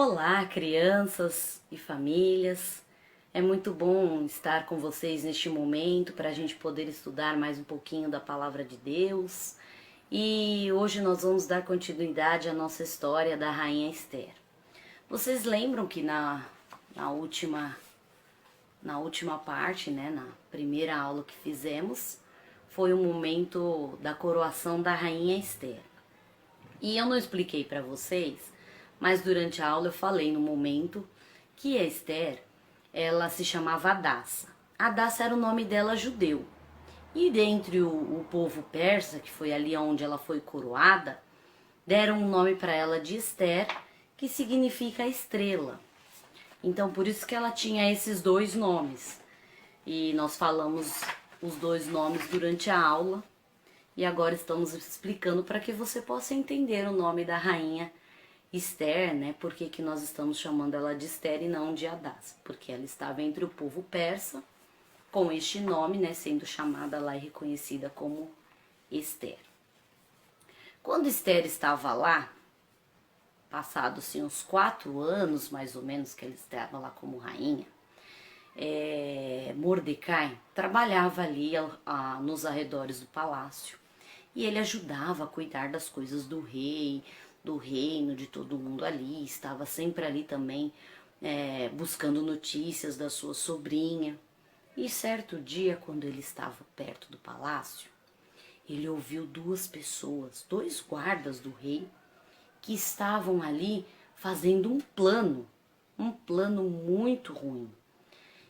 Olá, crianças e famílias. É muito bom estar com vocês neste momento para a gente poder estudar mais um pouquinho da Palavra de Deus. E hoje nós vamos dar continuidade à nossa história da Rainha Esther. Vocês lembram que na última parte, né, na primeira aula que fizemos, foi o momento da coroação da Rainha Esther. E eu não expliquei para vocês, mas durante a aula eu falei no momento que a Esther, ela se chamava Hadassa. Hadassa era o nome dela judeu. E dentre o povo persa, que foi ali onde ela foi coroada, deram um nome para ela de Esther, que significa estrela. Então por isso que ela tinha esses dois nomes. E nós falamos os dois nomes durante a aula. E agora estamos explicando para que você possa entender o nome da rainha Esther, né? Por que nós estamos chamando ela de Esther e não de Hadassa? Porque ela estava entre o povo persa com este nome, né? Sendo chamada lá e reconhecida como Esther. Quando Esther estava lá, passados assim, uns 4 anos mais ou menos que ela estava lá como rainha, Mordecai trabalhava ali nos arredores do palácio. E ele ajudava a cuidar das coisas do rei, do reino, de todo mundo ali. Estava sempre ali também buscando notícias da sua sobrinha. E certo dia, quando ele estava perto do palácio, ele ouviu duas pessoas, dois guardas do rei, que estavam ali fazendo um plano muito ruim.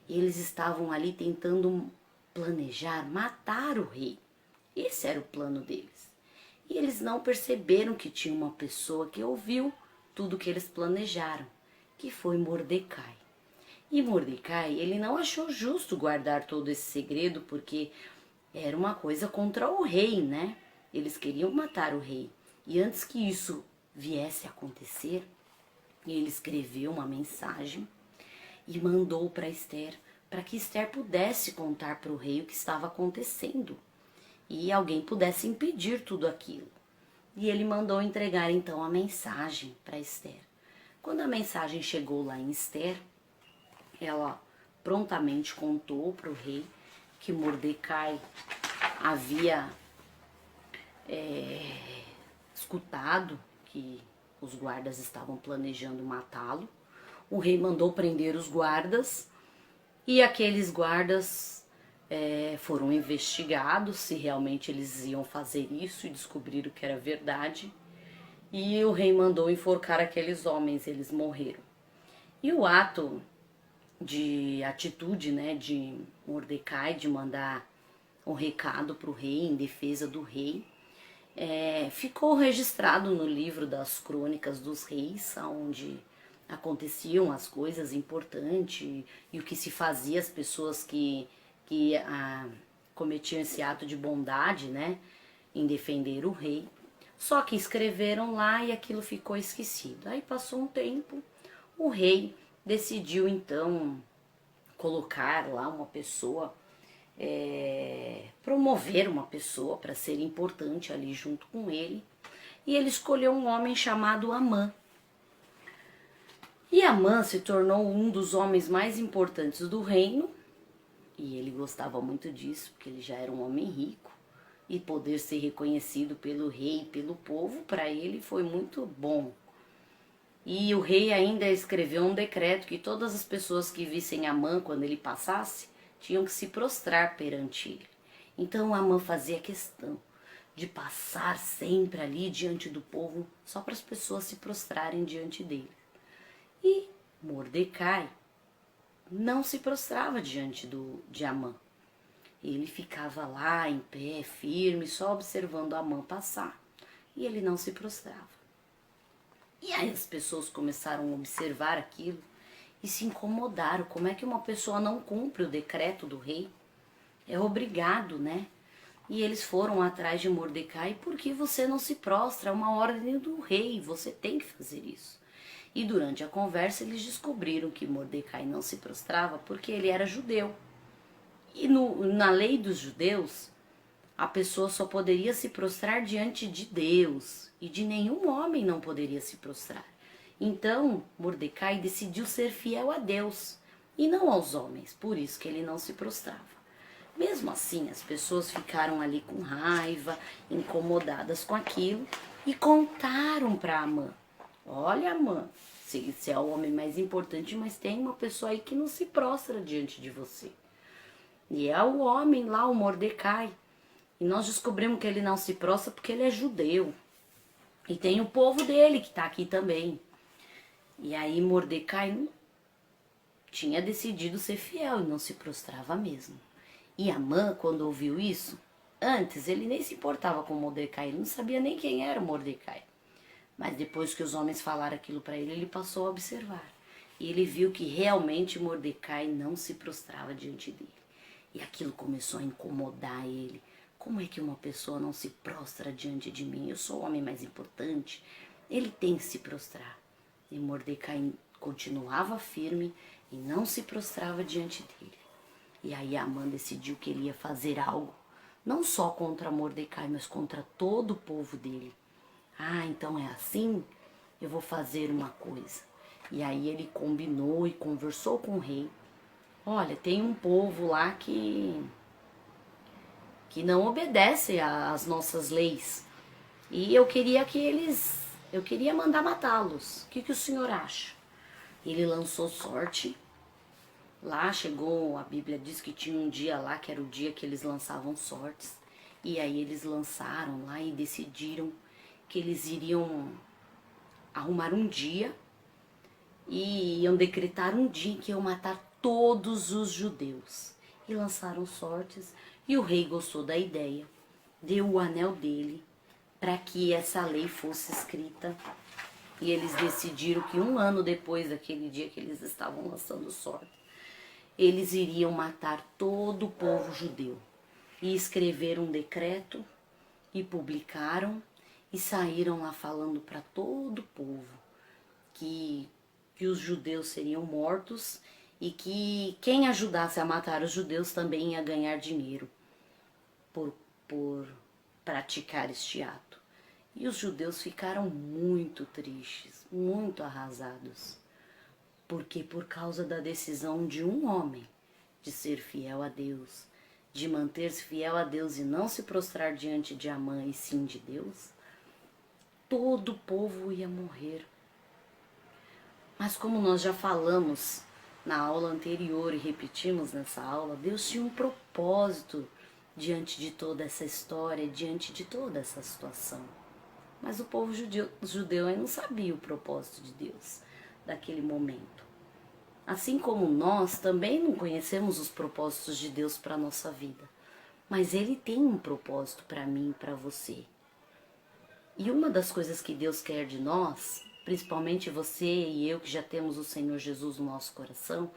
Eles estavam ali tentando planejar matar o rei. Esse era o plano deles. E eles não perceberam que tinha uma pessoa que ouviu tudo que eles planejaram, que foi Mordecai. E Mordecai, ele não achou justo guardar todo esse segredo, porque era uma coisa contra o rei, né? Eles queriam matar o rei. E antes que isso viesse a acontecer, ele escreveu uma mensagem e mandou para Esther, para que Esther pudesse contar para o rei o que estava acontecendo e alguém pudesse impedir tudo aquilo. E ele mandou entregar então a mensagem para Esther. Quando a mensagem chegou lá em Esther, ela prontamente contou para o rei que Mordecai havia escutado que os guardas estavam planejando matá-lo. O rei mandou prender os guardas e aqueles guardas foram investigados se realmente eles iam fazer isso e descobriram que era verdade. E o rei mandou enforcar aqueles homens, eles morreram. E o ato de atitude, né, de Mordecai, de mandar um recado para o rei em defesa do rei, ficou registrado no livro das Crônicas dos Reis, onde aconteciam as coisas importantes e o que se fazia as pessoas que cometiam esse ato de bondade, né, em defender o rei. Só que escreveram lá e aquilo ficou esquecido. Aí passou um tempo, o rei decidiu então colocar lá uma pessoa, promover uma pessoa para ser importante ali junto com ele. E ele escolheu um homem chamado Amã. E Amã se tornou um dos homens mais importantes do reino. E ele gostava muito disso, porque ele já era um homem rico. E poder ser reconhecido pelo rei e pelo povo, para ele foi muito bom. E o rei ainda escreveu um decreto que todas as pessoas que vissem Amã quando ele passasse, tinham que se prostrar perante ele. Então Amã fazia questão de passar sempre ali diante do povo, só para as pessoas se prostrarem diante dele. E Mordecai não se prostrava diante de Amã. Ele ficava lá em pé, firme, só observando Amã passar. E ele não se prostrava. E aí as pessoas começaram a observar aquilo e se incomodaram. Como é que uma pessoa não cumpre o decreto do rei? É obrigado, né? E eles foram atrás de Mordecai. Por que você não se prostra? É uma ordem do rei, você tem que fazer isso. E durante a conversa eles descobriram que Mordecai não se prostrava porque ele era judeu. E na lei dos judeus, a pessoa só poderia se prostrar diante de Deus e de nenhum homem não poderia se prostrar. Então, Mordecai decidiu ser fiel a Deus e não aos homens, por isso que ele não se prostrava. Mesmo assim, as pessoas ficaram ali com raiva, incomodadas com aquilo e contaram para Amã. Olha, Amã, você é o homem mais importante, mas tem uma pessoa aí que não se prostra diante de você. E é o homem lá, o Mordecai. E nós descobrimos que ele não se prostra porque ele é judeu. E tem o povo dele que está aqui também. E aí Mordecai tinha decidido ser fiel e não se prostrava mesmo. E Amã, quando ouviu isso, antes ele nem se importava com Mordecai, ele não sabia nem quem era Mordecai. Mas depois que os homens falaram aquilo para ele, ele passou a observar. E ele viu que realmente Mordecai não se prostrava diante dele. E aquilo começou a incomodar ele. Como é que uma pessoa não se prostra diante de mim? Eu sou o homem mais importante. Ele tem que se prostrar. E Mordecai continuava firme e não se prostrava diante dele. E aí Amã decidiu que ele ia fazer algo, não só contra Mordecai, mas contra todo o povo dele. Ah, então é assim? Eu vou fazer uma coisa. E aí ele combinou e conversou com o rei. Olha, tem um povo lá que não obedece às nossas leis. E eu queria mandar matá-los. O que o senhor acha? Ele lançou sorte. Lá chegou, a Bíblia diz que tinha um dia lá, que era o dia que eles lançavam sortes. E aí eles lançaram lá e decidiram que eles iriam arrumar um dia e iam decretar um dia em que iam matar todos os judeus. E lançaram sortes e o rei gostou da ideia, deu o anel dele para que essa lei fosse escrita. E eles decidiram que um ano depois daquele dia que eles estavam lançando sorte, eles iriam matar todo o povo judeu. E escreveram um decreto e publicaram e saíram lá falando para todo o povo que os judeus seriam mortos e que quem ajudasse a matar os judeus também ia ganhar dinheiro por praticar este ato. E os judeus ficaram muito tristes, muito arrasados. Porque por causa da decisão de um homem de ser fiel a Deus, de manter-se fiel a Deus e não se prostrar diante de Amã e sim de Deus, todo o povo ia morrer. Mas como nós já falamos na aula anterior e repetimos nessa aula, Deus tinha um propósito diante de toda essa história, diante de toda essa situação. Mas o povo judeu aí não sabia o propósito de Deus daquele momento. Assim como nós também não conhecemos os propósitos de Deus para a nossa vida. Mas Ele tem um propósito para mim e para você. E uma das coisas que Deus quer de nós, principalmente você e eu que já temos o Senhor Jesus no nosso coração,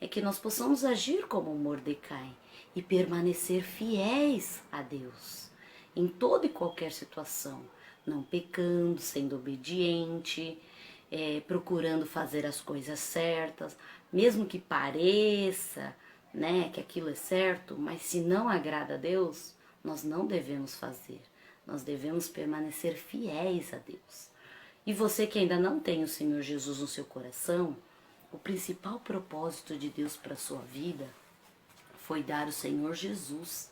é que nós possamos agir como Mordecai e permanecer fiéis a Deus em toda e qualquer situação, não pecando, sendo obediente, procurando fazer as coisas certas, mesmo que pareça, né, que aquilo é certo, mas se não agrada a Deus, nós não devemos fazer. Nós devemos permanecer fiéis a Deus. E você que ainda não tem o Senhor Jesus no seu coração, o principal propósito de Deus para a sua vida foi dar o Senhor Jesus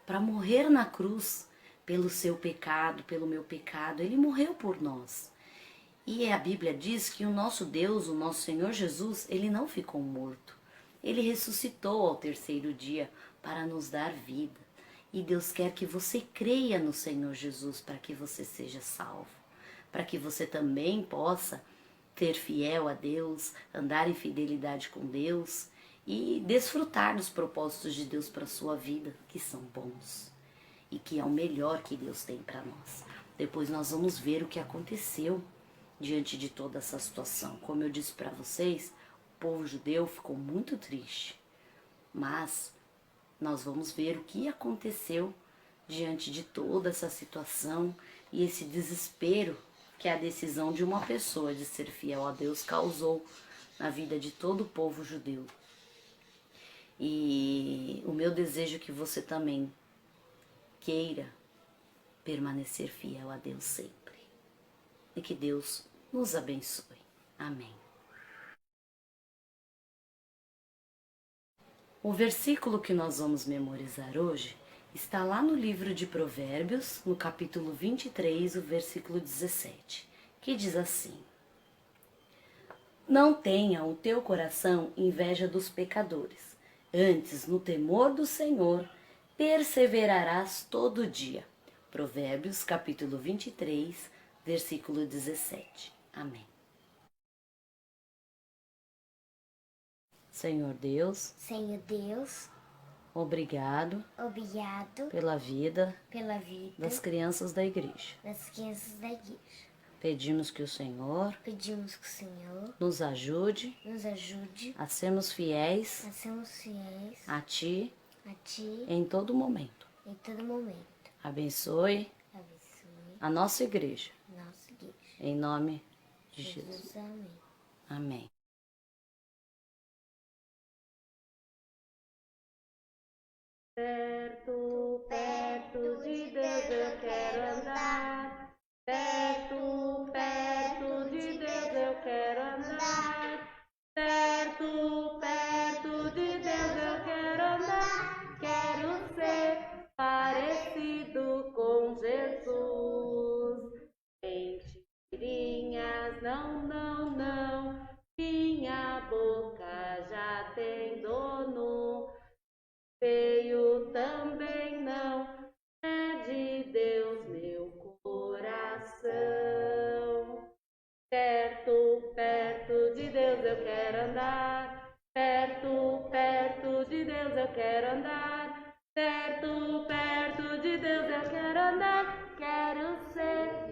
para morrer na cruz pelo seu pecado, pelo meu pecado. Ele morreu por nós. E a Bíblia diz que o nosso Deus, o nosso Senhor Jesus, ele não ficou morto. Ele ressuscitou ao terceiro dia para nos dar vida. E Deus quer que você creia no Senhor Jesus para que você seja salvo. Para que você também possa ser fiel a Deus, andar em fidelidade com Deus e desfrutar dos propósitos de Deus para a sua vida, que são bons e que é o melhor que Deus tem para nós. Depois nós vamos ver o que aconteceu diante de toda essa situação. Como eu disse para vocês, o povo judeu ficou muito triste, mas nós vamos ver o que aconteceu diante de toda essa situação e esse desespero que a decisão de uma pessoa de ser fiel a Deus causou na vida de todo o povo judeu. E o meu desejo é que você também queira permanecer fiel a Deus sempre. E que Deus nos abençoe. Amém. O versículo que nós vamos memorizar hoje está lá no livro de Provérbios, no capítulo 23, o versículo 17, que diz assim: Não tenha o teu coração inveja dos pecadores, antes, no temor do Senhor, perseverarás todo dia. Provérbios, capítulo 23, versículo 17. Amém. Senhor Deus, obrigado obrigado pela vida pela vida das crianças da igreja. Pedimos que o Senhor nos ajude a sermos fiéis a Ti em todo momento. Abençoe a nossa igreja. Em nome de Jesus. Amém. Perto, perto de Deus eu quero andar. Perto, perto de Deus eu quero andar. Perto, perto de Deus eu quero andar. Quero ser parecido com Jesus. Mentirinhas, não, não, não. Minha boca já tem dono. Feio também não, é de Deus meu coração. Perto, perto de Deus eu quero andar. Perto, perto de Deus eu quero andar. Perto, perto de Deus eu quero andar. Quero ser